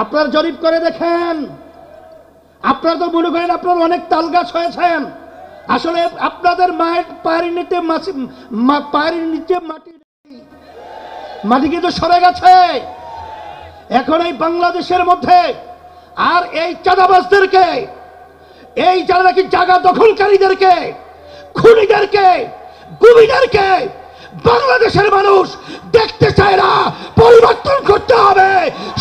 আপনার জরিপ করে দেখেন, আপনারা তো মনে করেন আপনার অনেক তাল গাছ হয়েছেন, আসলে আপনাদের মায়ের পায়ের নিচে মাটি কিন্তু সরে গেছে। এখন এই বাংলাদেশের মধ্যে আর এই চাঁদাবাজদেরকে, এই যারা নাকি জায়গা দখলকারীদেরকে, খুনিদেরকে, গুমিদেরকে বাংলাদেশের মানুষ দেখতে চায় না। পরিবর্তন করতে হবে,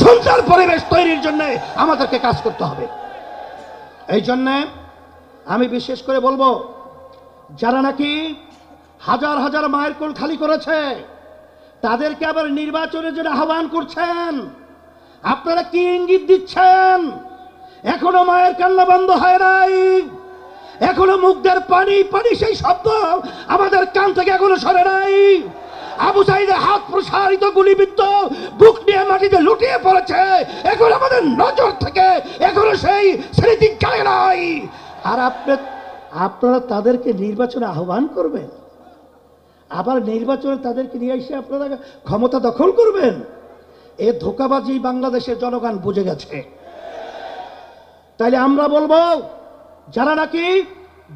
সুন্দর পরিবেশ তৈরির জন্য আমাদেরকে কাজ করতে হবে। এই জন্য আমি বিশেষ করে বলবো, যারা নাকি হাজার হাজার মায়ের কোল খালি করেছে তাদেরকে আবার নির্বাচনের জন্য আহ্বান করছেন, আপনারা কি ইঙ্গিত দিচ্ছেন? এখনো মায়ের কান্না বন্ধ হয় নাই, এখনো মুখদের পানি পানি সেই শব্দ আমাদের কান থেকে এখনো সরে নাই। আবু সাইদের হাত প্রসারিত গুলিবিদ্ধ, বুক নিয়ে মাটিতে লুটিয়ে পড়েছে, এখন আমাদের নজর থেকে এখনো সেই স্মৃতি যায় নাই। আর আপনারা তাদেরকে নির্বাচনে আহ্বান করবেন, আবার নির্বাচনে তাদেরকে নিয়ে এসে আপনারা ক্ষমতা দখল করবেন। এ ধোঁকাবাজি বাংলাদেশের জনগণ বুঝে গেছে। তাইলে আমরা বলবো, যারা নাকি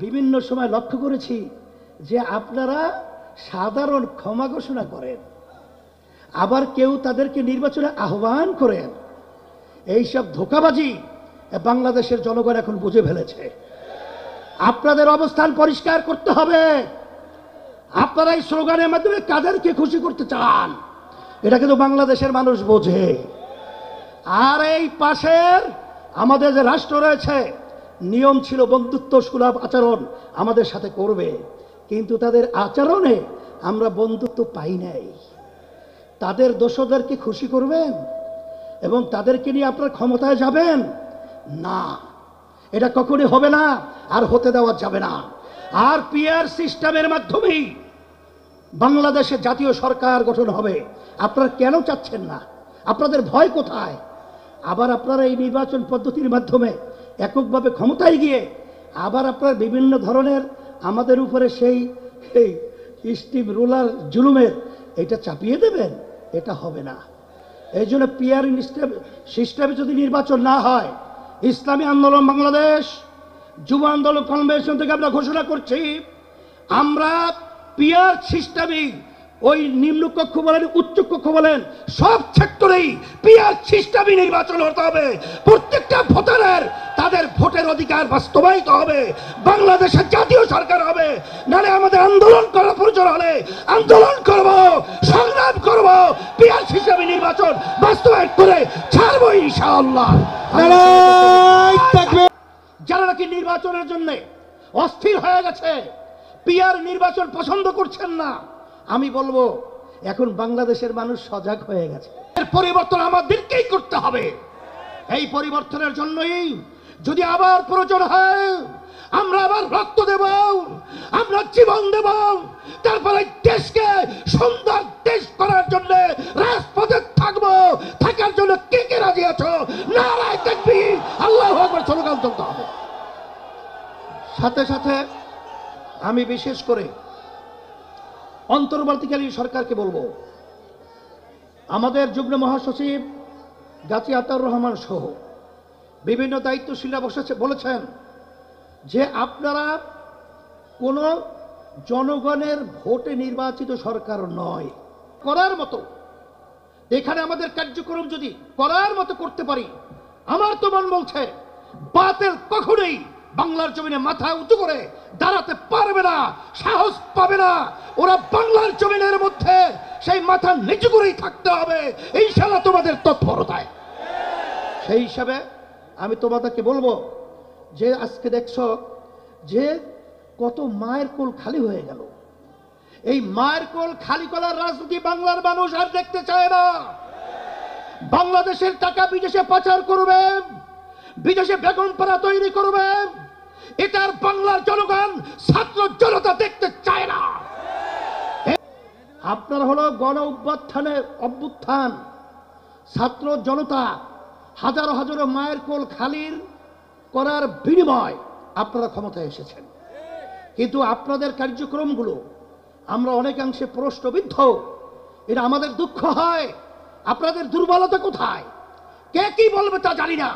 বিভিন্ন সময় লক্ষ্য করেছি যে আপনারা সাধারণ ক্ষমা ঘোষণা করেন, আবার কেউ তাদেরকে নির্বাচনে আহ্বান করেন, এইসব ধোঁকাবাজি বাংলাদেশের জনগণ এখন বুঝে ফেলেছে। আপনাদের অবস্থান পরিষ্কার করতে হবে। আপনারা এই স্লোগানের মাধ্যমে কাদেরকে খুশি করতে চান এটা কিন্তু বাংলাদেশের মানুষ বোঝে। আর এই পাশের আমাদের যে রাষ্ট্র রয়েছে, নিয়ম ছিল বন্ধুত্ব সুলভ আচরণ আমাদের সাথে করবে, কিন্তু তাদের আচরণে আমরা বন্ধুত্ব পাই নাই। তাদের দোষদেরকে খুশি করবেন এবং তাদেরকে নিয়ে আপনার ক্ষমতায় যাবেন না, এটা কখনই হবে না, আর হতে দেওয়া যাবে না। আর পিআর সিস্টেমের মাধ্যমেই বাংলাদেশে জাতীয় সরকার গঠন হবে। আপনারা কেন চাচ্ছেন না? আপনাদের ভয় কোথায়? আবার আপনারা এই নির্বাচন পদ্ধতির মাধ্যমে এককভাবে ক্ষমতায় গিয়ে আবার আপনার বিভিন্ন ধরনের আমাদের উপরে সেই স্টিম রুলার জুলুমের এটা চাপিয়ে দেবেন, এটা হবে না। এই জন্য পিআর সিস্টেমে যদি নির্বাচন না হয়, ইসলামী আন্দোলন বাংলাদেশ, যুব আন্দোলন কনভেনশন থেকে আমরা ঘোষণা করছি, আমরা পিআর সিস্টেমে ওই নিম্নকক্ষ বলেন উচ্চকক্ষ বলেন সব সেক্টরেই পিআর সিস্টেমে নির্বাচন হতে হবে। প্রত্যেকটা ভোটারের তাদের ভোটের অধিকার বাস্তবায়িত হবে, বাংলাদেশের জাতীয় সরকার হবে। নালে আমাদের আন্দোলন করার প্রয়োজন হলে আন্দোলন করব, সংগ্রাম করব, পিআর সিস্টেমে নির্বাচন বাস্তবায়ন করে ছাড়বো ইনশাআল্লাহ। যারা নাকি নির্বাচনের জন্য অস্থির হয়ে গেছে, পিআর নির্বাচন পছন্দ করছেন না, আমি বলবো এখন বাংলাদেশের মানুষ সজাগ হয়ে গেছে। এর পরিবর্তন আমাদেরকেই করতে হবে। এই পরিবর্তনের জন্যই যদি আবার প্রয়োজন হয় আমরা আবার রক্ত দেব, আমরা জীবন দেব, তারপরে দেশকে সুন্দর দেশ করার জন্য রাজপথে থাকবো। থাকার জন্য কে কে রাজি আছো? নারায়ে তাকবীর, আল্লাহু আকবার স্লোগান তুলতে হবে। সাথে সাথে আমি বিশেষ করে অন্তর্বর্তীকালীন সরকারকে বলবো, আমাদের যুগ্ম মহাসচিব গাজী আতাউর রহমান সহ বিভিন্ন দায়িত্বশীলরা বলেছেন যে আপনারা কোনো জনগণের ভোটে নির্বাচিত সরকার নয়, করার মতো এখানে আমাদের কার্যক্রম যদি করার মতো করতে পারি, আমার তো মন বলছে বাতিল কখনোই বাংলার জমিনে মাথা উঁচু করে দাঁড়াতে পারবে না, সাহস পাবে না। ওরা বাংলার জমিনের মধ্যে সেই মাথা নিচু করেই থাকতে হবে ইনশাআল্লাহ তোমাদের তৎপরতায়। সেই হিসাবে আমি তোমাদেরকে বলবো যে আজকে দেখছো যে কত মায়ের কোল খালি হয়ে গেল। এই মায়ের কোল খালি করার রাজনীতি বাংলার মানুষ আর দেখতে চায় না। বাংলাদেশের টাকা বিদেশে পাচার করবে, বিদেশে বেগমপাড়া তৈরি করবে, এটার বাংলার জনগণ ছাত্র জনতা দেখতে চায় না। আপনার হলো গণ অভ্যুত্থান, ছাত্র জনতা হাজারো হাজারো মায়ের কোল খালির করার বিনিময় আপনারা ক্ষমতায় এসেছেন, কিন্তু আপনাদের কার্যক্রমগুলো আমরা অনেকাংশে প্রশ্নবিদ্ধ। এটা আমাদের দুঃখ হয়। আপনাদের দুর্বলতা কোথায়? কে কি বলবে তা জানি না।